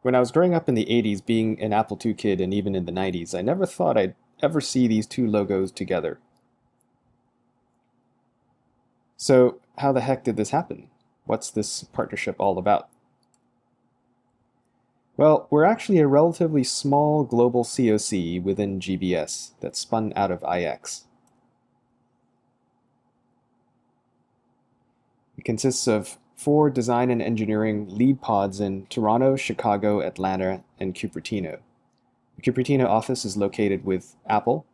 When I was growing up in the 80s, being an Apple II kid, and even in the 90s, I never thought I'd ever see these two logos together. So, how the heck did this happen? What's this partnership all about? Well, we're actually a relatively small global COC within GBS that spun out of IX. It consists of four design and engineering lead pods in Toronto, Chicago, Atlanta, and Cupertino. The Cupertino office is located with Apple.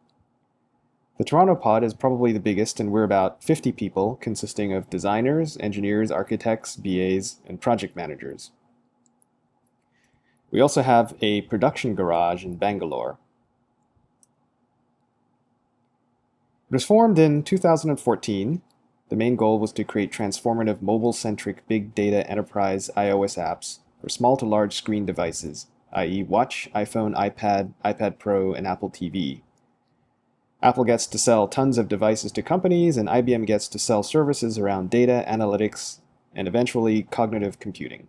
The Toronto pod is probably the biggest, and we're about 50 people, consisting of designers, engineers, architects, BAs, and project managers. We also have a production garage in Bangalore. It was formed in 2014. The main goal was to create transformative mobile-centric big data enterprise iOS apps for small to large screen devices, i.e. watch, iPhone, iPad, iPad Pro, and Apple TV. Apple gets to sell tons of devices to companies, and IBM gets to sell services around data, analytics, and eventually cognitive computing.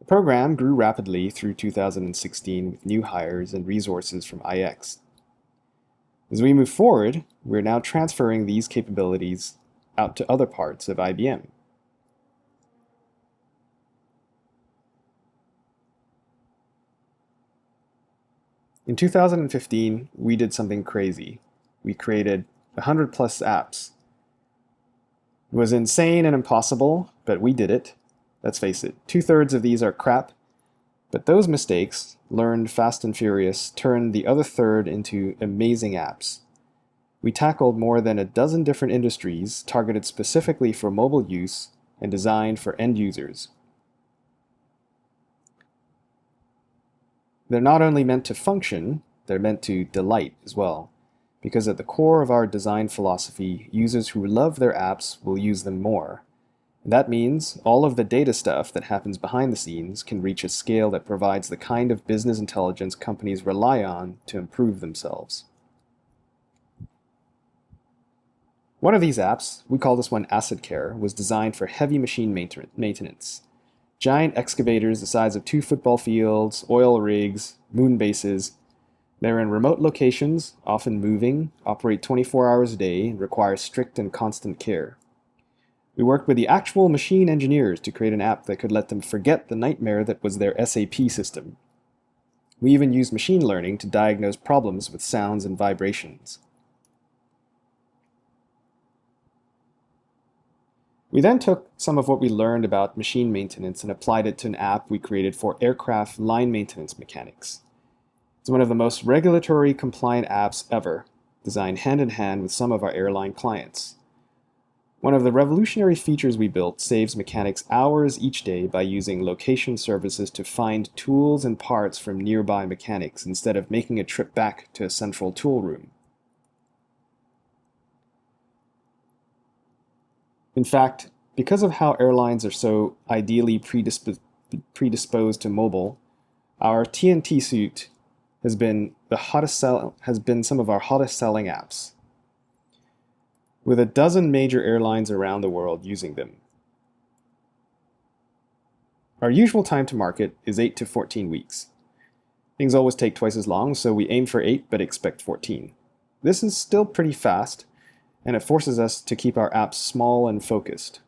The program grew rapidly through 2016 with new hires and resources from IX. As we move forward, we're now transferring these capabilities out to other parts of IBM. In 2015, we did something crazy. We created 100 plus apps. It was insane and impossible, but we did it. Let's face it, 2/3 of these are crap, but those mistakes, learned fast and furious, turned the other third into amazing apps. We tackled more than a dozen different industries targeted specifically for mobile use and designed for end users. They're not only meant to function, they're meant to delight as well, because at the core of our design philosophy, users who love their apps will use them more. And that means all of the data stuff that happens behind the scenes can reach a scale that provides the kind of business intelligence companies rely on to improve themselves. One of these apps, we call this one Asset Care, was designed for heavy machine maintenance. Giant excavators the size of 2 football fields, oil rigs, moon bases. They're in remote locations, often moving, operate 24 hours a day, and require strict and constant care. We worked with the actual machine engineers to create an app that could let them forget the nightmare that was their SAP system. We even used machine learning to diagnose problems with sounds and vibrations. We then took some of what we learned about machine maintenance and applied it to an app we created for aircraft line maintenance mechanics. It's one of the most regulatory compliant apps ever, designed hand in hand with some of our airline clients. One of the revolutionary features we built saves mechanics hours each day by using location services to find tools and parts from nearby mechanics instead of making a trip back to a central tool room. In fact, because of how airlines are so ideally predisposed to mobile, our TNT suite has been some of our hottest selling apps, with a dozen major airlines around the world using them. Our usual time to market is 8 to 14 weeks. Things always take twice as long, so we aim for 8 but expect 14. This is still pretty fast, and it forces us to keep our apps small and focused.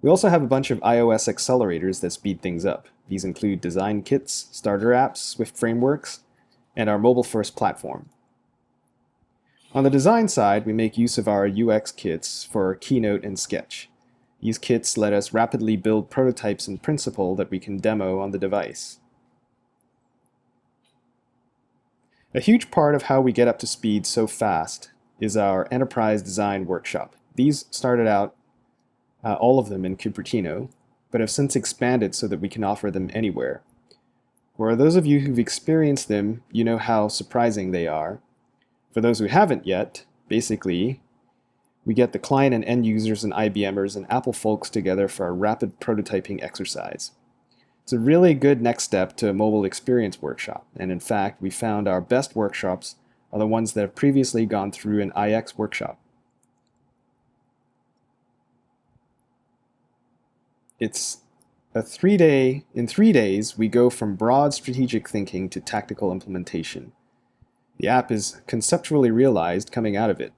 We also have a bunch of iOS accelerators that speed things up. These include design kits, starter apps, Swift frameworks, and our MobileFirst platform. On the design side, we make use of our UX kits for Keynote and Sketch. These kits let us rapidly build prototypes in principle that we can demo on the device. A huge part of how we get up to speed so fast is our enterprise design workshop. These started out, all of them in Cupertino, but have since expanded so that we can offer them anywhere. For those of you who've experienced them, you know how surprising they are. For those who haven't yet, basically, we get the client and end users and IBMers and Apple folks together for a rapid prototyping exercise. It's a really good next step to a mobile experience workshop, and in fact, we found our best workshops are the ones that have previously gone through an IX workshop. It's in 3 days, we go from broad strategic thinking to tactical implementation. The app is conceptually realized coming out of it.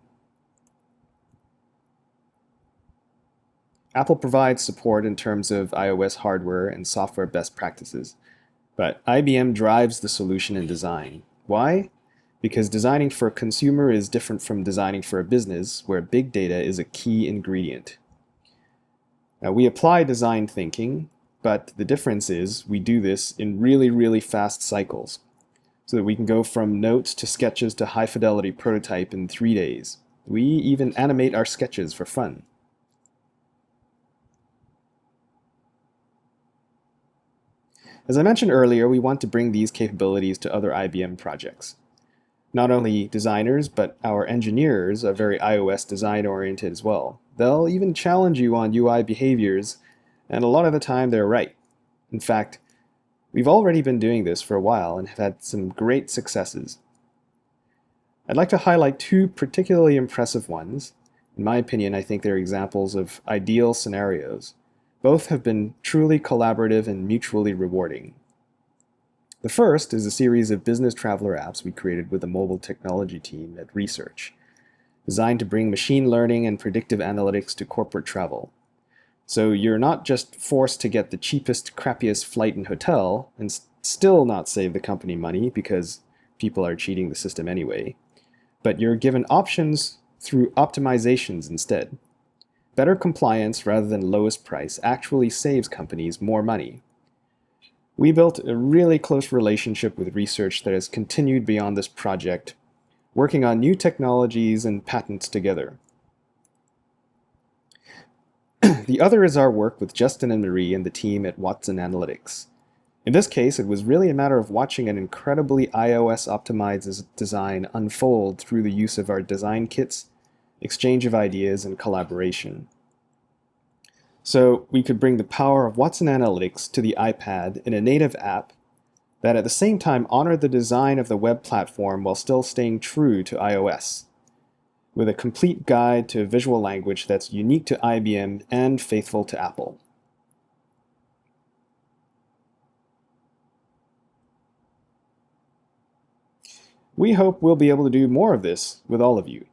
Apple provides support in terms of iOS hardware and software best practices, but IBM drives the solution and design. Why? Because designing for a consumer is different from designing for a business, where big data is a key ingredient. Now, we apply design thinking, but the difference is we do this in really, really fast cycles, so that we can go from notes to sketches to high-fidelity prototype in 3 days. We even animate our sketches for fun. As I mentioned earlier, we want to bring these capabilities to other IBM projects. Not only designers, but our engineers are very iOS design-oriented as well. They'll even challenge you on UI behaviors, and a lot of the time they're right. In fact, we've already been doing this for a while and have had some great successes. I'd like to highlight 2 particularly impressive ones. In my opinion, I think they're examples of ideal scenarios. Both have been truly collaborative and mutually rewarding. The first is a series of business traveler apps we created with the mobile technology team at Research, designed to bring machine learning and predictive analytics to corporate travel. So you're not just forced to get the cheapest, crappiest flight and hotel and still not save the company money because people are cheating the system anyway, but you're given options through optimizations instead. Better compliance rather than lowest price actually saves companies more money. We built a really close relationship with Research that has continued beyond this project, working on new technologies and patents together. The other is our work with Justin and Marie and the team at Watson Analytics. In this case, it was really a matter of watching an incredibly iOS-optimized design unfold through the use of our design kits, exchange of ideas, and collaboration. So we could bring the power of Watson Analytics to the iPad in a native app that at the same time honored the design of the web platform while still staying true to iOS, with a complete guide to a visual language that's unique to IBM and faithful to Apple. We hope we'll be able to do more of this with all of you.